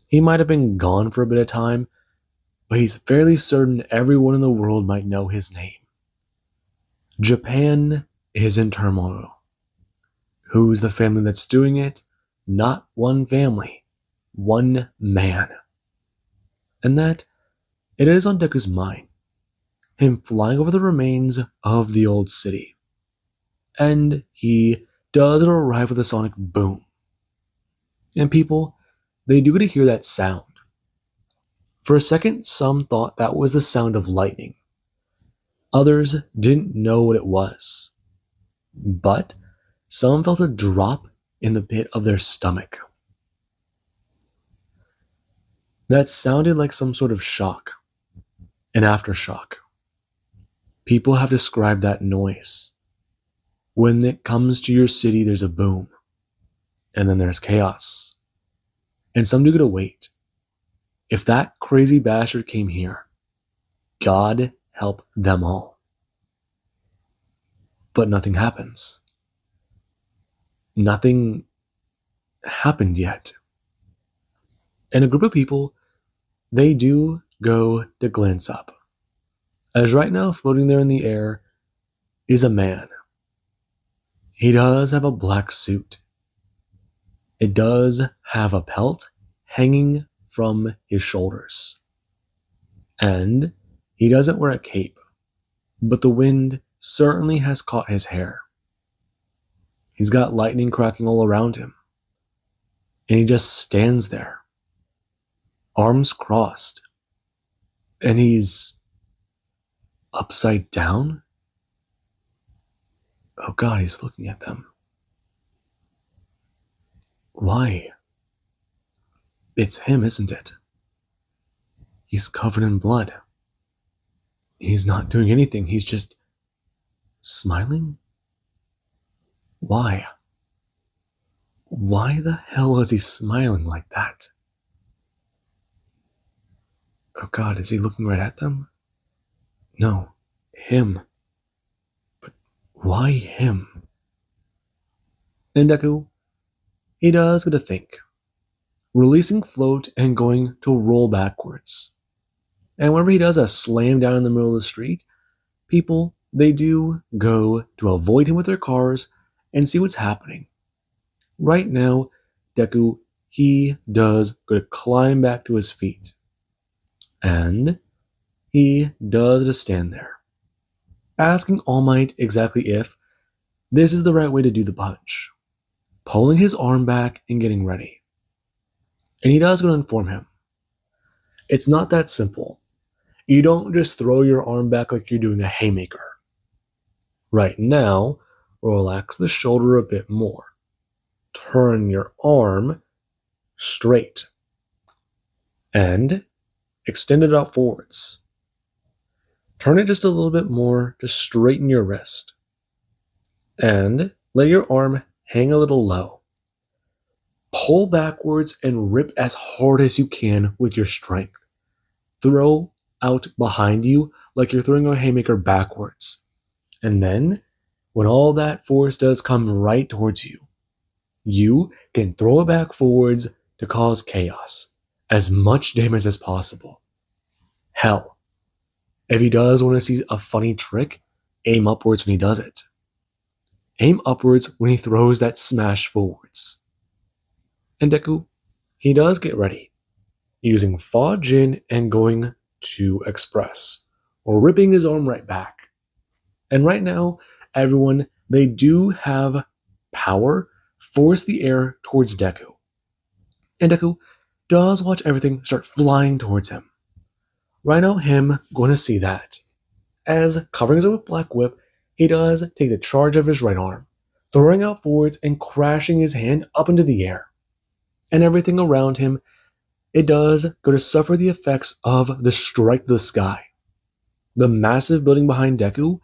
He might have been gone for a bit of time, but he's fairly certain everyone in the world might know his name. Japan is in turmoil. Who's the family that's doing it? Not one family, one man. And that, it is on Deku's mind. Him flying over the remains of the old city. And he does arrive with a sonic boom. And people, they do get to hear that sound. For a second, some thought that was the sound of lightning. Others didn't know what it was. But some felt a drop in the pit of their stomach. That sounded like some sort of shock, an aftershock. People have described that noise. When it comes to your city, there's a boom, and then there's chaos. And some do get to wait. If that crazy bastard came here, God help them all. But nothing happens. Nothing happened yet. And a group of people, they do go to glance up. As right now, floating there in the air is a man. He does have a black suit. It does have a pelt hanging from his shoulders. And he doesn't wear a cape, but the wind certainly has caught his hair. He's got lightning cracking all around him. And he just stands there, arms crossed. And he's upside down? Oh God, he's looking at them. Why? It's him, isn't it? He's covered in blood. He's not doing anything. He's just smiling? Why? Why the hell is he smiling like that? Oh God, is he looking right at them? No, him. But why him? And Deku, he does get to think, releasing float and going to roll backwards. And whenever he does a slam down in the middle of the street, people, they do go to avoid him with their cars and see what's happening. Right now, Deku, he does go to climb back to his feet. And he does just stand there, asking All Might exactly if this is the right way to do the punch, pulling his arm back and getting ready. And he does go to inform him. It's not that simple. You don't just throw your arm back like you're doing a haymaker. Right now, relax the shoulder a bit more. Turn your arm straight and extend it out forwards. Turn it just a little bit more to straighten your wrist. And let your arm hang a little low. Pull backwards and rip as hard as you can with your strength. Throw out behind you like you're throwing a haymaker backwards. And then, when all that force does come right towards you, you can throw it back forwards to cause chaos. As much damage as possible. Hell, if he does want to see a funny trick, aim upwards when he does it. Aim upwards when he throws that smash forwards. And Deku, he does get ready, using Fa Jin and going to Express, or ripping his arm right back. And right now, everyone, they do have power, force the air towards Deku. And Deku does watch everything start flying towards him. Right now, him going to see that. As covering himself with Black Whip, he does take the charge of his right arm, throwing out forwards and crashing his hand up into the air. And everything around him, it does go to suffer the effects of the strike to the sky. The massive building behind Deku,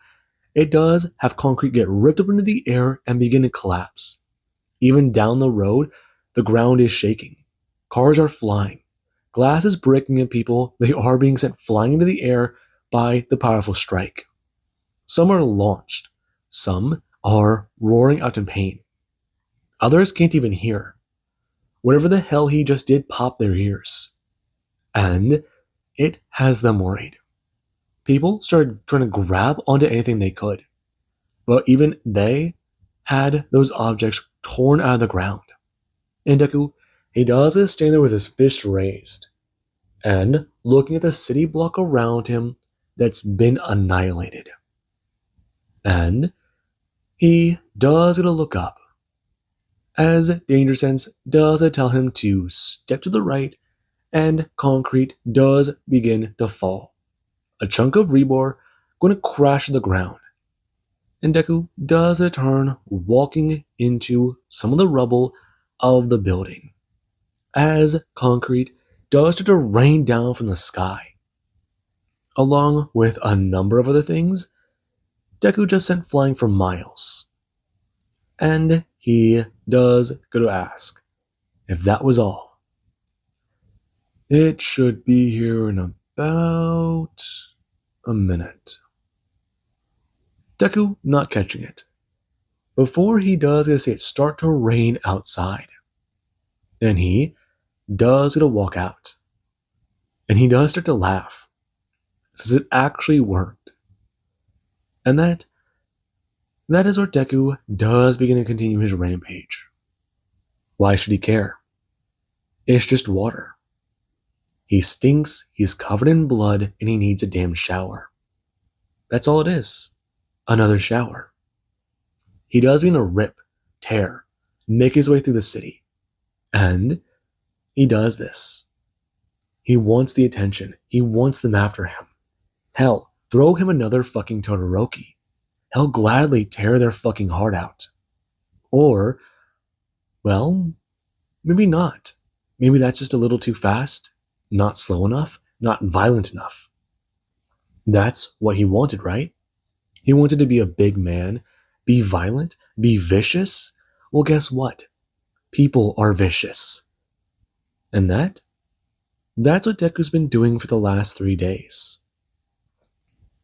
it does have concrete get ripped up into the air and begin to collapse. Even down the road, the ground is shaking. Cars are flying. Glass is breaking and people, they are being sent flying into the air by the powerful strike. Some are launched. Some are roaring out in pain. Others can't even hear. Whatever the hell he just did popped their ears. And it has them worried. People started trying to grab onto anything they could. But even they had those objects torn out of the ground. And Deku, he does stand there with his fist raised and looking at the city block around him that's been annihilated. And he does get to look up as Danger Sense does tell him to step to the right and concrete does begin to fall. A chunk of rebar going to crash to the ground. And Deku does a turn walking into some of the rubble of the building as concrete does start to rain down from the sky. Along with a number of other things, Deku just sent flying for miles. And he does go to ask if that was all. It should be here in about a minute. Deku not catching it. Before he does get to see it start to rain outside. And he does get to walk out. And he does start to laugh. Says it actually worked. And that is where Deku does begin to continue his rampage. Why should he care? It's just water. He stinks, he's covered in blood, and he needs a damn shower. That's all it is. Another shower. He does begin to rip, tear, make his way through the city. And he does this. He wants the attention. He wants them after him. Hell, throw him another fucking Todoroki. He'll gladly tear their fucking heart out. Or, well, maybe not. Maybe that's just a little too fast, not slow enough, not violent enough. That's what he wanted, right? He wanted to be a big man, be violent, be vicious. Well, guess what? People are vicious. And that's what Deku's been doing for the last 3 days.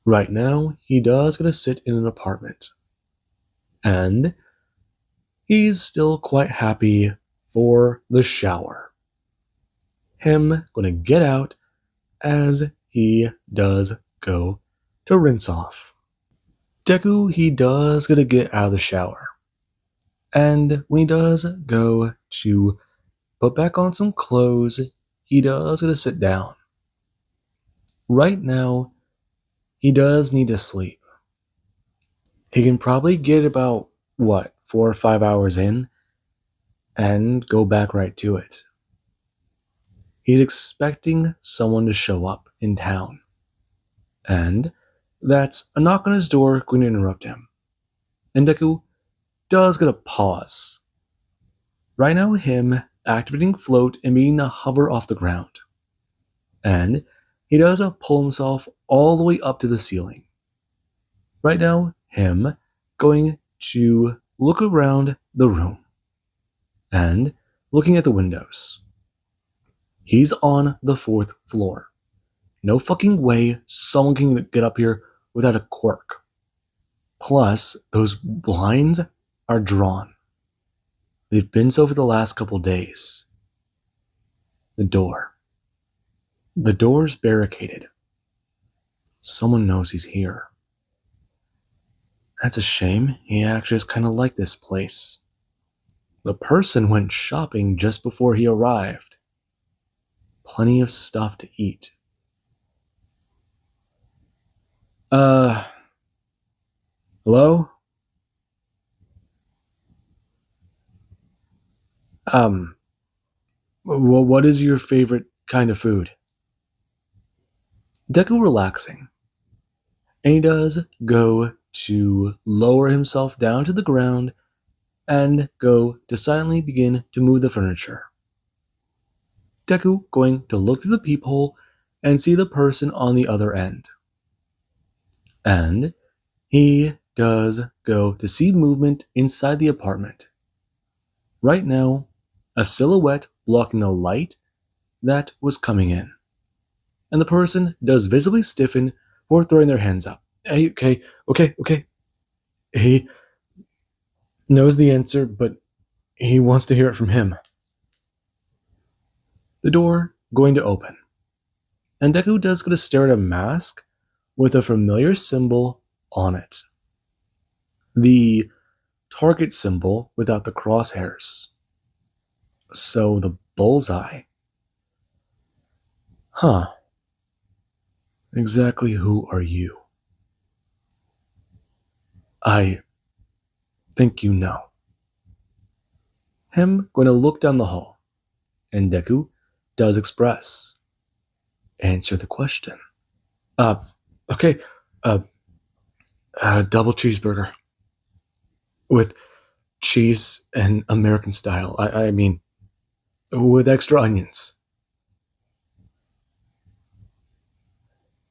Right now, he does get to sit in an apartment. And he's still quite happy for the shower. Him gonna get out as he does go to rinse off. Deku, he does get to get out of the shower. And when he does go to put back on some clothes, he does get to sit down. Right now, he does need to sleep. He can probably get about, 4 or 5 hours in and go back right to it. He's expecting someone to show up in town. And that's a knock on his door going to interrupt him. And Deku does get a pause. Right now, him activating float and beginning to hover off the ground. And he does pull himself all the way up to the ceiling. Right now, him going to look around the room and looking at the windows. He's on the 4th floor. No fucking way someone can get up here without a quirk. Plus, those blinds are drawn. They've been so for the last couple days. The door. The door's barricaded. Someone knows he's here. That's a shame. He actually is kind of like this place. The person went shopping just before he arrived. Plenty of stuff to eat. Hello? What is your favorite kind of food? Deku relaxing. And he does go to lower himself down to the ground and go to silently begin to move the furniture. Deku going to look through the peephole and see the person on the other end. And he does go to see movement inside the apartment. Right now, a silhouette blocking the light that was coming in. And the person does visibly stiffen before throwing their hands up. Hey, okay. He knows the answer, but he wants to hear it from him. The door going to open. And Deku does go to stare at a mask with a familiar symbol on it. The target symbol without the crosshairs. So the bullseye. Huh. Exactly who are you? I think you know. Him going to look down the hall. And Deku does express. Answer the question. Okay. Double cheeseburger. With cheese and American style. I mean, with extra onions.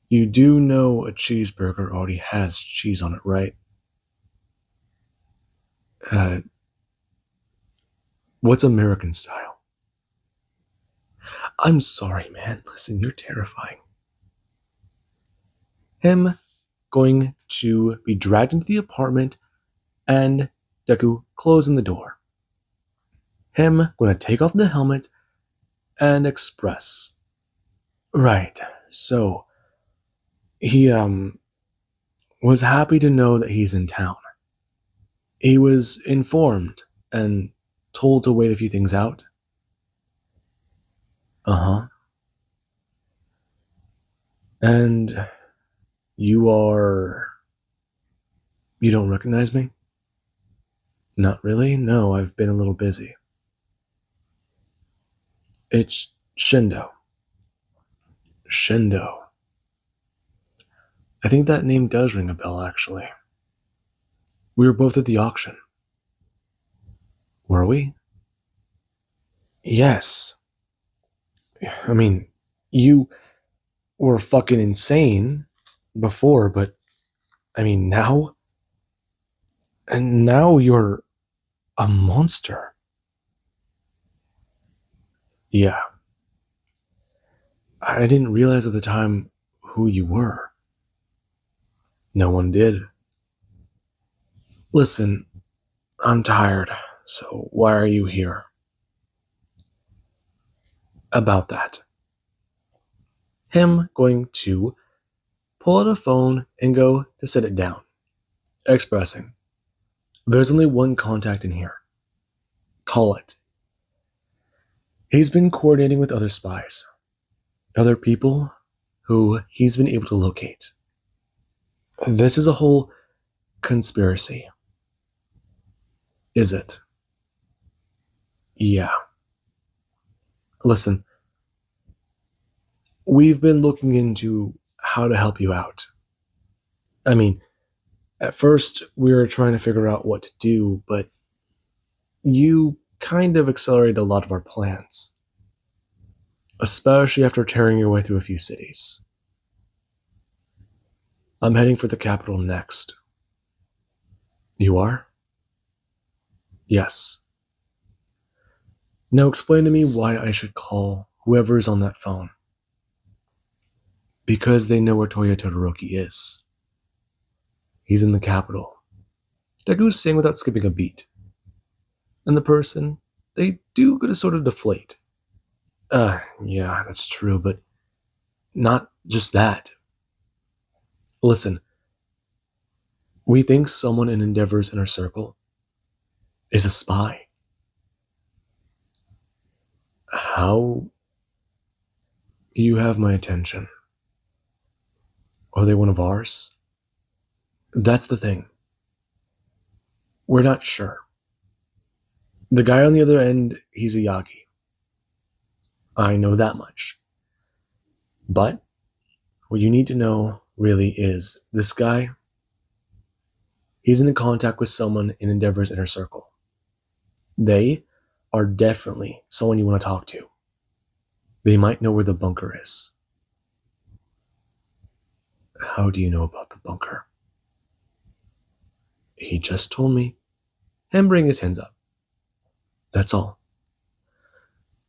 You do know a cheeseburger already has cheese on it, right? What's American style? I'm sorry, man. Listen, you're terrifying. Him going to be dragged into the apartment and Deku closing the door. Him going to take off the helmet and express. Right, so he was happy to know that he's in town. He was informed and told to wait a few things out. Uh-huh. And you don't recognize me? Not really? No, I've been a little busy. It's Shindo. Shindo. I think that name does ring a bell, actually. We were both at the auction. Were we? Yes. I mean, you were fucking insane before, but I mean, now? And now you're a monster. Yeah. I didn't realize at the time who you were. No one did. Listen, I'm tired, so why are you here? About that. Him going to pull out a phone and go to set it down. Expressing. There's only one contact in here. Call it. He's been coordinating with other spies. Other people who he's been able to locate. This is a whole conspiracy. Is it? Yeah. Listen, we've been looking into how to help you out. I mean, at first we were trying to figure out what to do, but you kind of accelerated a lot of our plans, especially after tearing your way through a few cities. I'm heading for the capital next. You are? Yes. Now explain to me why I should call whoever is on that phone. Because they know where Toya Todoroki is. He's in the capital. Deku's saying without skipping a beat. And the person, they do get to sort of deflate. Yeah, that's true, but not just that. Listen, we think someone in Endeavor's inner circle is a spy. How you have my attention? Are they one of ours? That's the thing. We're not sure. The guy on the other end, he's a Yagi. I know that much. But what you need to know really is this guy, he's in contact with someone in Endeavor's inner circle. They are definitely someone you want to talk to. They might know where the bunker is. How do you know about the bunker? He just told me. Him bring his hands up. That's all.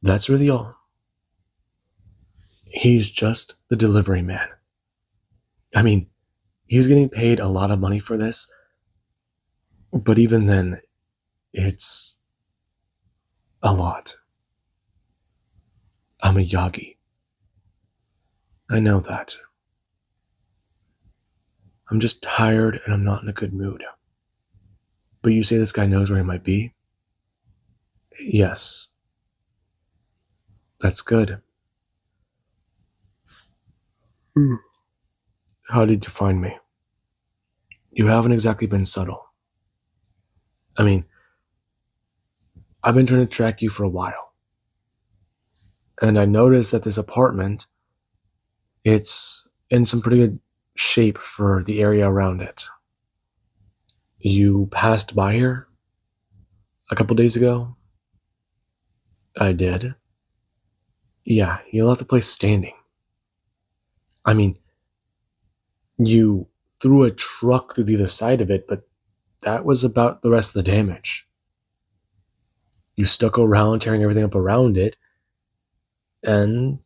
That's really all. He's just the delivery man. I mean, he's getting paid a lot of money for this, but even then, it's a lot. I'm a Yagi. I know that. I'm just tired and I'm not in a good mood. But you say this guy knows where he might be? Yes. That's good. How did you find me? You haven't exactly been subtle. I mean, I've been trying to track you for a while. And I noticed that this apartment, it's in some pretty good shape for the area around it. You passed by here a couple days ago? I did. Yeah, you left the place standing. I mean, you threw a truck through the other side of it, but that was about the rest of the damage. You stuck around tearing everything up around it, and,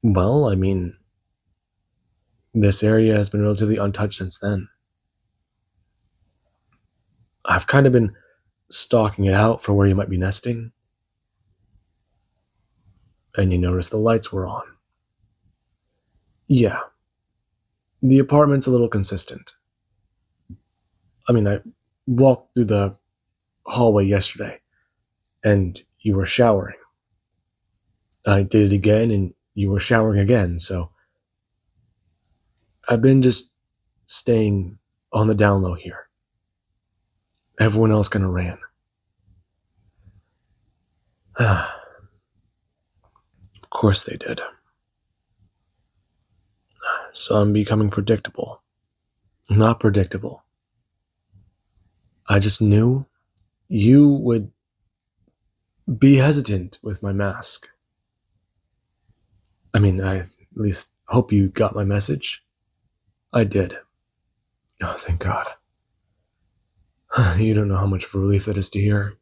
well, I mean, this area has been relatively untouched since then. I've kind of been stalking it out for where you might be nesting, and you noticed the lights were on. Yeah. The apartment's a little consistent. I mean, I walked through the hallway yesterday, and you were showering. I did it again, and you were showering again, so I've been just staying on the down low here. Everyone else kind of ran. Of course they did. So I'm becoming predictable. Not predictable. I just knew you would be hesitant with my mask. I mean, I at least hope you got my message. I did. Oh, thank God. You don't know how much of a relief that is to hear.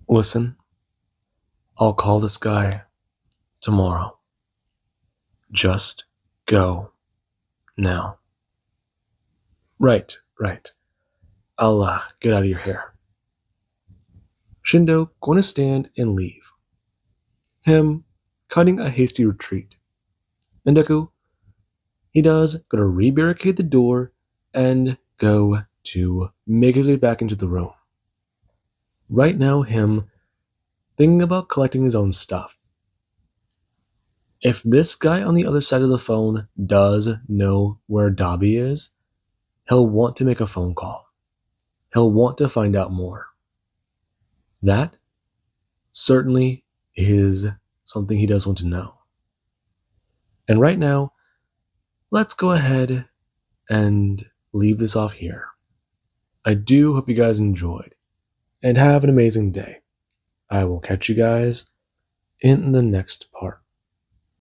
Listen, I'll call this guy tomorrow. Just go now. Right. I'll get out of your hair. Shindo going to stand and leave. Him cutting a hasty retreat. And Deku, he does go to re-barricade the door and go to make his way back into the room. Right now, him thinking about collecting his own stuff. If this guy on the other side of the phone does know where Dabi is, he'll want to make a phone call. He'll want to find out more. That certainly is something he does want to know. And right now, let's go ahead and leave this off here. I do hope you guys enjoyed and have an amazing day. I will catch you guys in the next part.